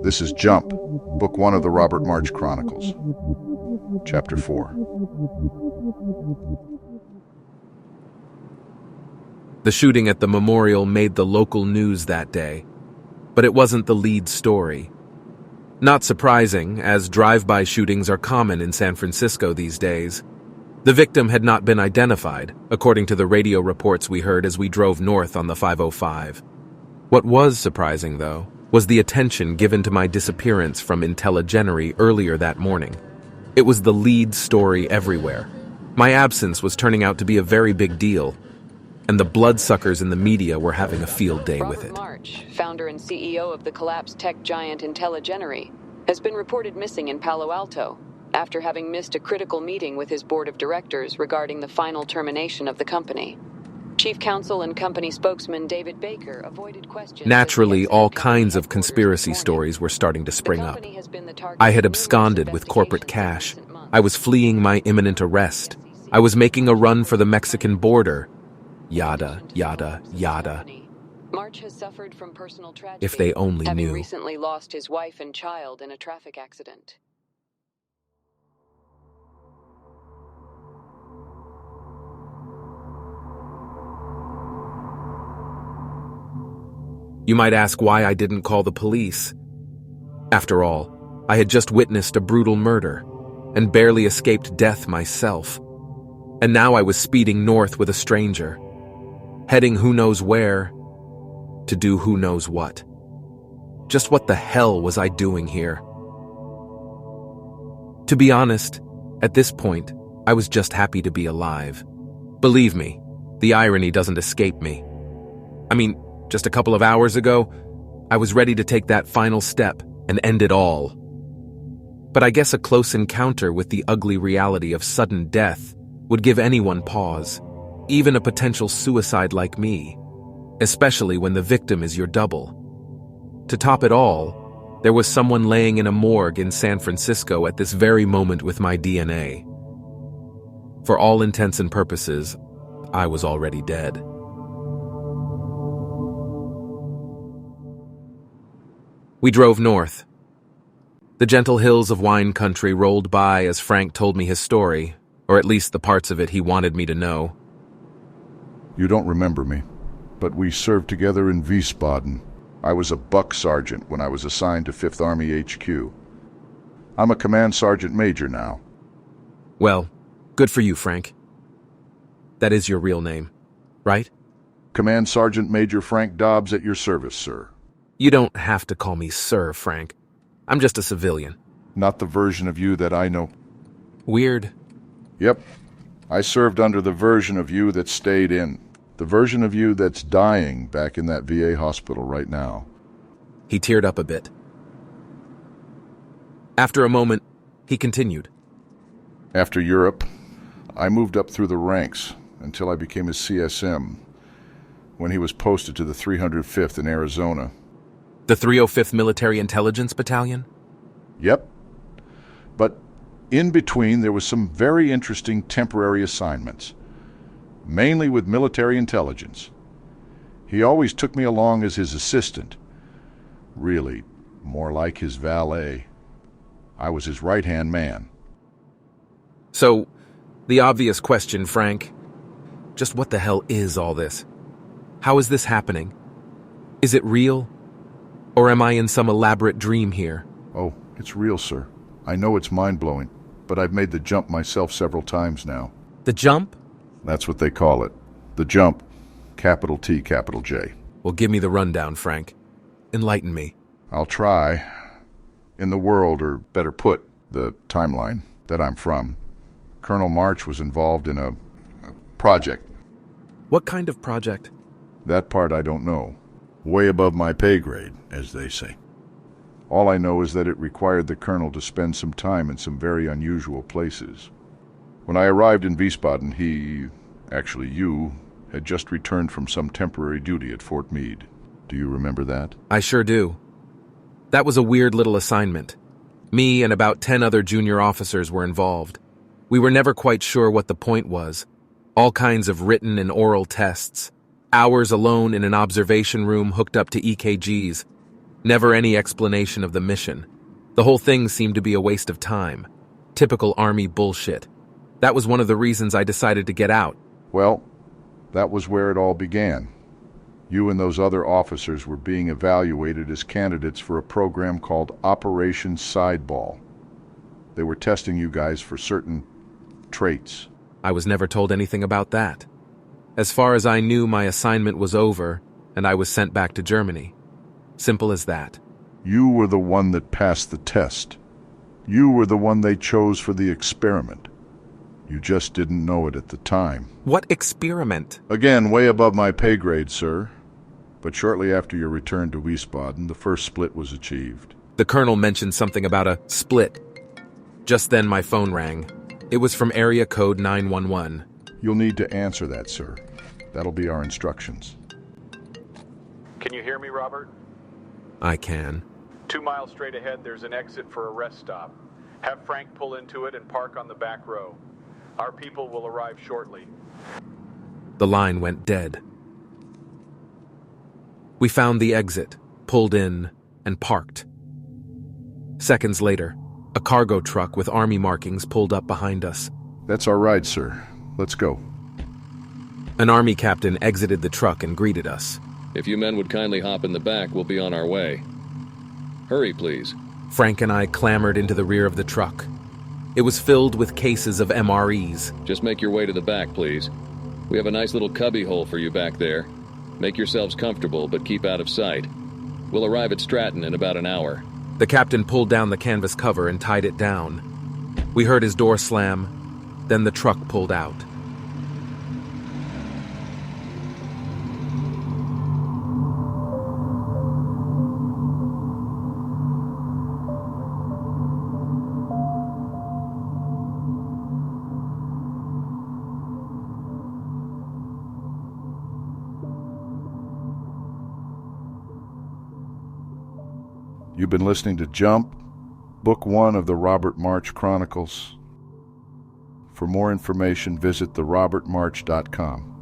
This is Jump, Book 1 of the Robert March Chronicles. Chapter 4. The shooting at the memorial made the local news that day, but it wasn't the lead story. Not surprising, as drive-by shootings are common in San Francisco these days. The victim had not been identified, according to the radio reports we heard as we drove north on the 505. What was surprising, though, was the attention given to my disappearance from IntelliGenery earlier that morning. It was the lead story everywhere. My absence was turning out to be a very big deal, and the bloodsuckers in the media were having a field day with it. Robert March, founder and CEO of the collapsed tech giant IntelliGenery, has been reported missing in Palo Alto after having missed a critical meeting with his board of directors regarding the final termination of the company. Chief counsel and company spokesman David Baker avoided questions. Naturally, all kinds of conspiracy stories were starting to spring up. I had absconded with corporate cash. I was fleeing my imminent arrest. I was making a run for the Mexican border. Yada, yada, yada. March has suffered from personal tragedy. If they only having knew. recently lost his wife and child in a traffic accident. You might ask why I didn't call the police. After all, I had just witnessed a brutal murder and barely escaped death myself. And now I was speeding north with a stranger, heading who knows where, to do who knows what. Just what the hell was I doing here? To be honest, at this point, I was just happy to be alive. Believe me, the irony doesn't escape me. I mean, just a couple of hours ago, I was ready to take that final step and end it all. But I guess a close encounter with the ugly reality of sudden death would give anyone pause, even a potential suicide like me, especially when the victim is your double. To top it all, there was someone laying in a morgue in San Francisco at this very moment with my DNA. For all intents and purposes, I was already dead. We drove north. The gentle hills of wine country rolled by as Frank told me his story, or at least the parts of it he wanted me to know. You don't remember me, but we served together in Wiesbaden. I was a buck sergeant when I was assigned to 5th Army HQ. I'm a command sergeant major now. Well, good for you, Frank. That is your real name, right? Command Sergeant Major Frank Dobbs at your service, sir. You don't have to call me Sir, Frank. I'm just a civilian. Not the version of you that I know. Weird. Yep. I served under the version of you that stayed in. The version of you that's dying back in that VA hospital right now. He teared up a bit. After a moment, he continued. After Europe, I moved up through the ranks until I became a CSM when he was posted to the 305th in Arizona. The 305th Military Intelligence Battalion? Yep. But in between, there was some very interesting temporary assignments, mainly with military intelligence. He always took me along as his assistant. Really, more like his valet. I was his right-hand man. So, the obvious question, Frank, just what the hell is all this? How is this happening? Is it real? Or am I in some elaborate dream here? Oh, it's real, sir. I know it's mind-blowing, but I've made the jump myself several times now. The jump? That's what they call it. The jump. Capital T, capital J. Well, give me the rundown, Frank. Enlighten me. I'll try. In the world, or better put, the timeline that I'm from, Colonel March was involved in a project. What kind of project? That part I don't know. Way above my pay grade, as they say. All I know is that it required the colonel to spend some time in some very unusual places. When I arrived in Wiesbaden, you, had just returned from some temporary duty at Fort Meade. Do you remember that? I sure do. That was a weird little assignment. Me and about 10 other junior officers were involved. We were never quite sure what the point was. All kinds of written and oral tests. Hours alone in an observation room hooked up to EKGs. Never any explanation of the mission. The whole thing seemed to be a waste of time. Typical Army bullshit. That was one of the reasons I decided to get out. Well, that was where it all began. You and those other officers were being evaluated as candidates for a program called Operation Sideball. They were testing you guys for certain traits. I was never told anything about that. As far as I knew, my assignment was over, and I was sent back to Germany. Simple as that. You were the one that passed the test. You were the one they chose for the experiment. You just didn't know it at the time. What experiment? Again, way above my pay grade, sir. But shortly after your return to Wiesbaden, the first split was achieved. The colonel mentioned something about a split. Just then my phone rang. It was from area code 911. You'll need to answer that, sir. That'll be our instructions. Can you hear me, Robert? I can. 2 miles straight ahead, there's an exit for a rest stop. Have Frank pull into it and park on the back row. Our people will arrive shortly. The line went dead. We found the exit, pulled in, and parked. Seconds later, a cargo truck with Army markings pulled up behind us. That's our ride, sir. Let's go. An Army captain exited the truck and greeted us. If you men would kindly hop in the back, we'll be on our way. Hurry, please. Frank and I clambered into the rear of the truck. It was filled with cases of MREs. Just make your way to the back, please. We have a nice little cubby hole for you back there. Make yourselves comfortable, but keep out of sight. We'll arrive at Stratton in about an hour. The captain pulled down the canvas cover and tied it down. We heard his door slam, then the truck pulled out. You've been listening to Jump, Book 1 of the Robert March Chronicles. For more information, visit therobertmarch.com.